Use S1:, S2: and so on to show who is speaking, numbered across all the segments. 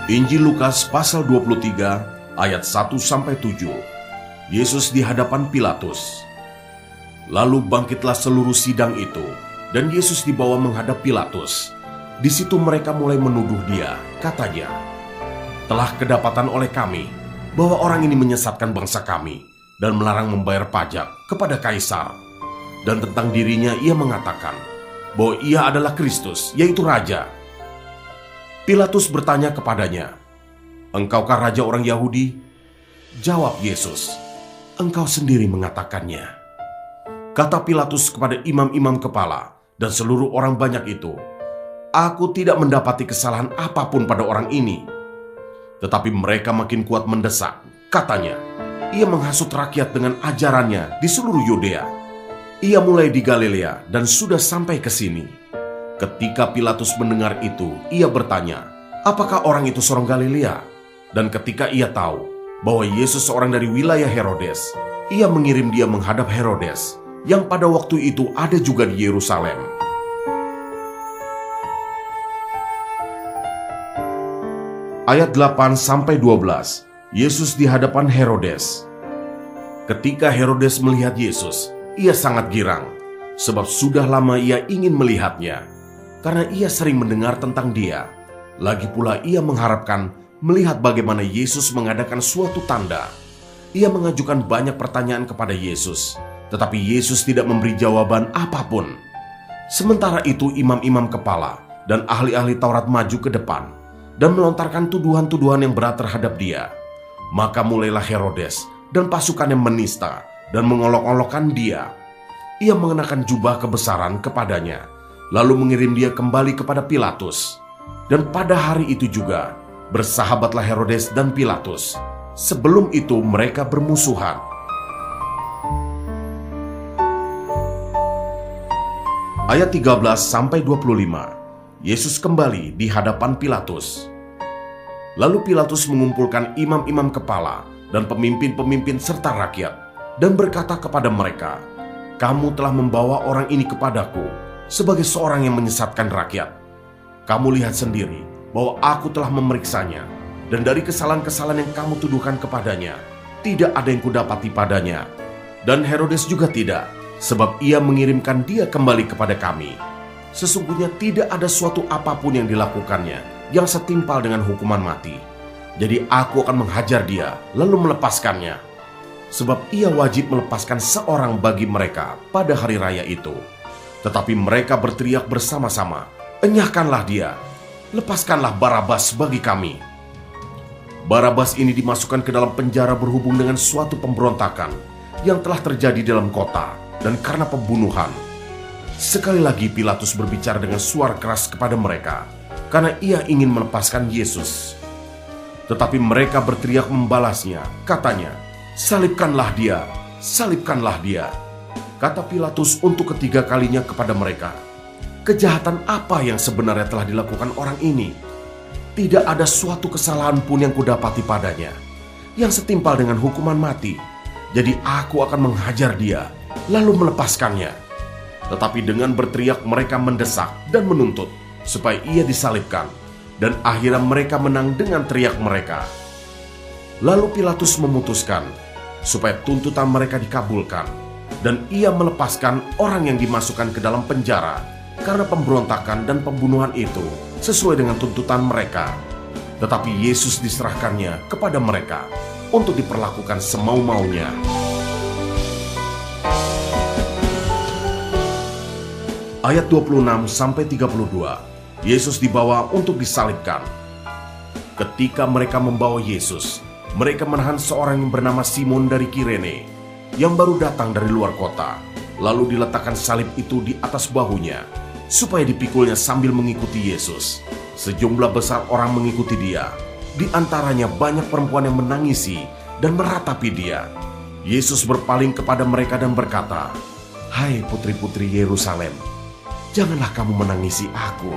S1: Injil Lukas pasal 23 ayat 1-7. Yesus di hadapan Pilatus. Lalu bangkitlah seluruh sidang itu, dan Yesus dibawa menghadap Pilatus. Di situ mereka mulai menuduh dia, katanya, "Telah kedapatan oleh kami bahwa orang ini menyesatkan bangsa kami dan melarang membayar pajak kepada Kaisar. Dan tentang dirinya ia mengatakan bahwa ia adalah Kristus, yaitu Raja." Pilatus bertanya kepadanya, "Engkaukah Raja orang Yahudi?" Jawab Yesus, "Engkau sendiri mengatakannya." Kata Pilatus kepada imam-imam kepala dan seluruh orang banyak itu, "Aku tidak mendapati kesalahan apapun pada orang ini." Tetapi mereka makin kuat mendesak. Katanya, ia menghasut rakyat dengan ajarannya di seluruh Yudea. Ia mulai di Galilea dan sudah sampai ke sini. Ketika Pilatus mendengar itu, ia bertanya, "Apakah orang itu seorang Galilea?" Dan ketika ia tahu bahwa Yesus seorang dari wilayah Herodes, ia mengirim dia menghadap Herodes, yang pada waktu itu ada juga di Yerusalem. Ayat 8-12, Yesus di hadapan Herodes. Ketika Herodes melihat Yesus, ia sangat girang, sebab sudah lama ia ingin melihatnya, karena ia sering mendengar tentang dia. Lagi pula ia mengharapkan melihat bagaimana Yesus mengadakan suatu tanda. Ia mengajukan banyak pertanyaan kepada Yesus, tetapi Yesus tidak memberi jawaban apapun. Sementara itu imam-imam kepala dan ahli-ahli Taurat maju ke depan dan melontarkan tuduhan-tuduhan yang berat terhadap dia. Maka mulailah Herodes dan pasukannya menista dan mengolok-olokkan dia. Ia mengenakan jubah kebesaran kepadanya, lalu mengirim dia kembali kepada Pilatus. Dan pada hari itu juga bersahabatlah Herodes dan Pilatus. Sebelum itu mereka bermusuhan. Ayat 13-25, Yesus kembali di hadapan Pilatus. Lalu Pilatus mengumpulkan imam-imam kepala dan pemimpin-pemimpin serta rakyat, dan berkata kepada mereka, "Kamu telah membawa orang ini kepadaku sebagai seorang yang menyesatkan rakyat. Kamu lihat sendiri bahwa aku telah memeriksanya, dan dari kesalahan-kesalahan yang kamu tuduhkan kepadanya, tidak ada yang kudapati padanya. Dan Herodes juga tidak, sebab ia mengirimkan dia kembali kepada kami. Sesungguhnya tidak ada suatu apapun yang dilakukannya yang setimpal dengan hukuman mati. Jadi aku akan menghajar dia, lalu melepaskannya. Sebab ia wajib melepaskan seorang bagi mereka pada hari raya itu." Tetapi mereka berteriak bersama-sama, "Enyahkanlah dia, lepaskanlah Barabas bagi kami." Barabas ini dimasukkan ke dalam penjara berhubung dengan suatu pemberontakan yang telah terjadi dalam kota dan karena pembunuhan. Sekali lagi Pilatus berbicara dengan suara keras kepada mereka, karena ia ingin melepaskan Yesus. Tetapi mereka berteriak membalasnya, katanya, "Salibkanlah dia, salibkanlah dia." Kata Pilatus untuk ketiga kalinya kepada mereka, "Kejahatan apa yang sebenarnya telah dilakukan orang ini? Tidak ada suatu kesalahan pun yang kudapati padanya, yang setimpal dengan hukuman mati. Jadi aku akan menghajar dia, lalu melepaskannya." Tetapi dengan berteriak mereka mendesak dan menuntut supaya ia disalibkan, dan akhirnya mereka menang dengan teriak mereka. Lalu Pilatus memutuskan supaya tuntutan mereka dikabulkan, dan ia melepaskan orang yang dimasukkan ke dalam penjara karena pemberontakan dan pembunuhan itu sesuai dengan tuntutan mereka. Tetapi Yesus diserahkannya kepada mereka untuk diperlakukan semau-maunya. Ayat 26-32, Yesus dibawa untuk disalibkan. Ketika mereka membawa Yesus, mereka menahan seorang yang bernama Simon dari Kirene, yang baru datang dari luar kota. Lalu diletakkan salib itu di atas bahunya, supaya dipikulnya sambil mengikuti Yesus. Sejumlah besar orang mengikuti dia, di antaranya banyak perempuan yang menangisi dan meratapi dia. Yesus berpaling kepada mereka dan berkata, "Hai putri-putri Yerusalem, janganlah kamu menangisi aku,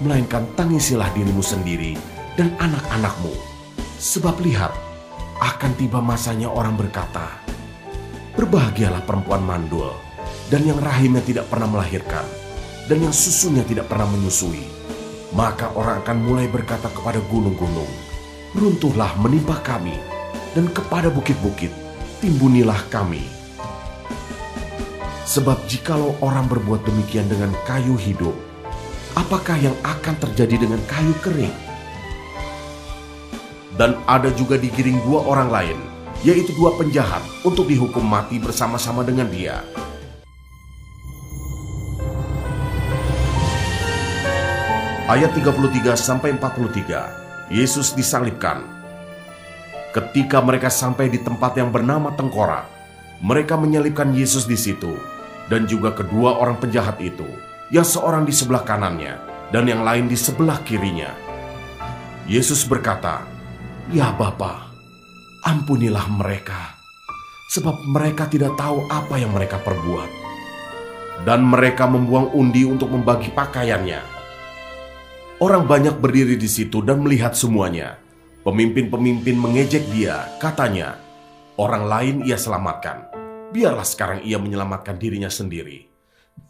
S1: melainkan tangisilah dirimu sendiri dan anak-anakmu. Sebab lihat, akan tiba masanya orang berkata, berbahagialah perempuan mandul, dan yang rahimnya tidak pernah melahirkan, dan yang susunya tidak pernah menyusui. maka orang akan mulai berkata kepada gunung-gunung, "Runtuhlah menimpa kami," dan kepada bukit-bukit, "Timbunilah kami." Sebab jikalau orang berbuat demikian dengan kayu hidup, apakah yang akan terjadi dengan kayu kering? Dan ada juga digiring 2 orang lain, yaitu 2 penjahat, untuk dihukum mati bersama-sama dengan dia. Ayat 33-43, Yesus disalibkan. Ketika mereka sampai di tempat yang bernama Tengkorak, mereka menyalibkan Yesus di situ, dan juga kedua orang penjahat itu, yang seorang di sebelah kanannya dan yang lain di sebelah kirinya. Yesus berkata, "Ya Bapa, ampunilah mereka, sebab mereka tidak tahu apa yang mereka perbuat." Dan mereka membuang undi untuk membagi pakaiannya. Orang banyak berdiri di situ dan melihat semuanya. Pemimpin-pemimpin mengejek dia, katanya, "Orang lain ia selamatkan. Biarlah sekarang ia menyelamatkan dirinya sendiri.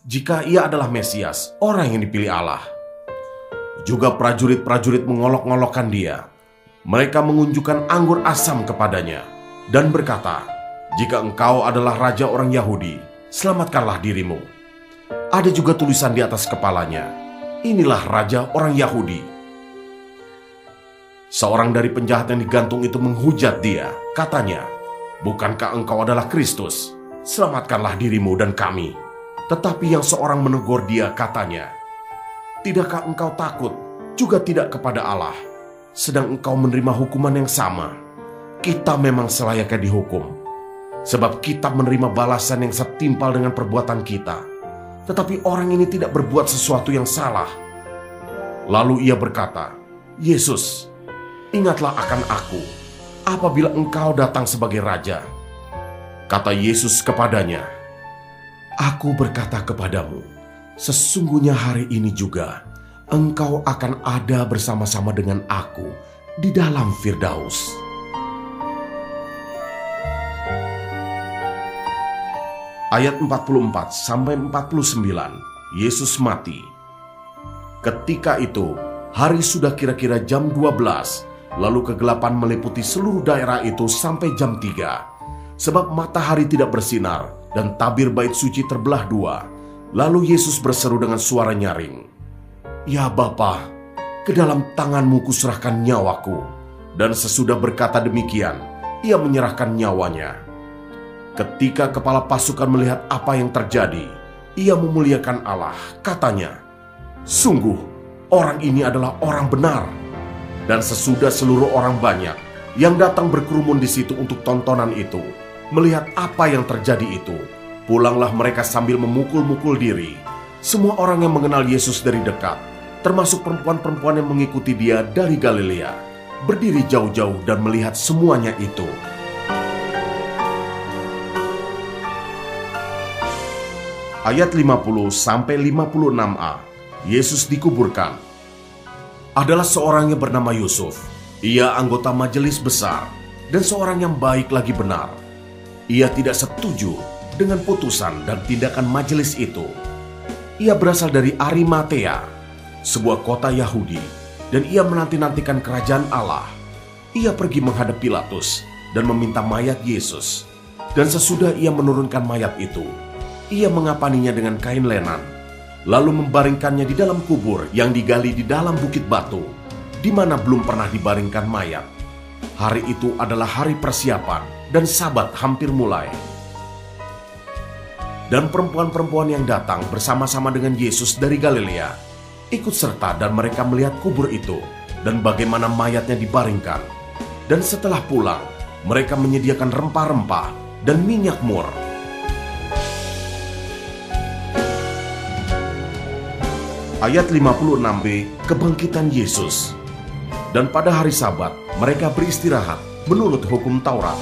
S1: Jika ia adalah Mesias, orang yang dipilih Allah." Juga prajurit-prajurit mengolok-ngolokkan dia. Mereka mengunjukkan anggur asam kepadanya dan berkata, "Jika engkau adalah raja orang Yahudi, selamatkanlah dirimu." Ada juga tulisan di atas kepalanya, "Inilah raja orang Yahudi." Seorang dari penjahat yang digantung itu menghujat dia, katanya, "Bukankah engkau adalah Kristus? Selamatkanlah dirimu dan kami." Tetapi yang seorang menegur dia, katanya, "Tidakkah engkau takut juga tidak kepada Allah, sedang engkau menerima hukuman yang sama? Kita memang selayaknya dihukum, sebab kita menerima balasan yang setimpal dengan perbuatan kita. Tetapi orang ini tidak berbuat sesuatu yang salah." Lalu ia berkata, "Yesus, ingatlah akan aku apabila engkau datang sebagai raja." Kata Yesus kepadanya, "Aku berkata kepadamu, sesungguhnya hari ini juga engkau akan ada bersama-sama dengan aku di dalam Firdaus." Ayat 44-49, Yesus mati. Ketika itu, hari sudah kira-kira jam 12, lalu kegelapan meliputi seluruh daerah itu sampai jam 3. Sebab matahari tidak bersinar dan tabir bait suci terbelah 2. Lalu Yesus berseru dengan suara nyaring, "Ya Bapa, ke dalam tangan-Mu kuserahkan nyawaku." Dan sesudah berkata demikian, ia menyerahkan nyawanya. Ketika kepala pasukan melihat apa yang terjadi, ia memuliakan Allah, katanya, "Sungguh, orang ini adalah orang benar." Dan sesudah seluruh orang banyak yang datang berkerumun di situ untuk tontonan itu, melihat apa yang terjadi itu, pulanglah mereka sambil memukul-mukul diri. Semua orang yang mengenal Yesus dari dekat, termasuk perempuan-perempuan yang mengikuti dia dari Galilea, berdiri jauh-jauh dan melihat semuanya itu. Ayat 50-56a, Yesus dikuburkan. Adalah seorang yang bernama Yusuf. Ia anggota majelis besar dan seorang yang baik lagi benar. Ia tidak setuju dengan putusan dan tindakan majelis itu. Ia berasal dari Arimatea, sebuah kota Yahudi, dan ia menanti-nantikan kerajaan Allah. Ia pergi menghadap Pilatus dan meminta mayat Yesus. Dan sesudah ia menurunkan mayat itu, ia mengapaninya dengan kain lenan, lalu membaringkannya di dalam kubur yang digali di dalam bukit batu, di mana belum pernah dibaringkan mayat. Hari itu adalah hari persiapan dan Sabat hampir mulai. Dan perempuan-perempuan yang datang bersama-sama dengan Yesus dari Galilea ikut serta, dan mereka melihat kubur itu dan bagaimana mayatnya dibaringkan. Dan setelah pulang, mereka menyediakan rempah-rempah dan minyak mur. Ayat 56b, kebangkitan Yesus. Dan pada hari Sabat, mereka beristirahat menurut hukum Taurat.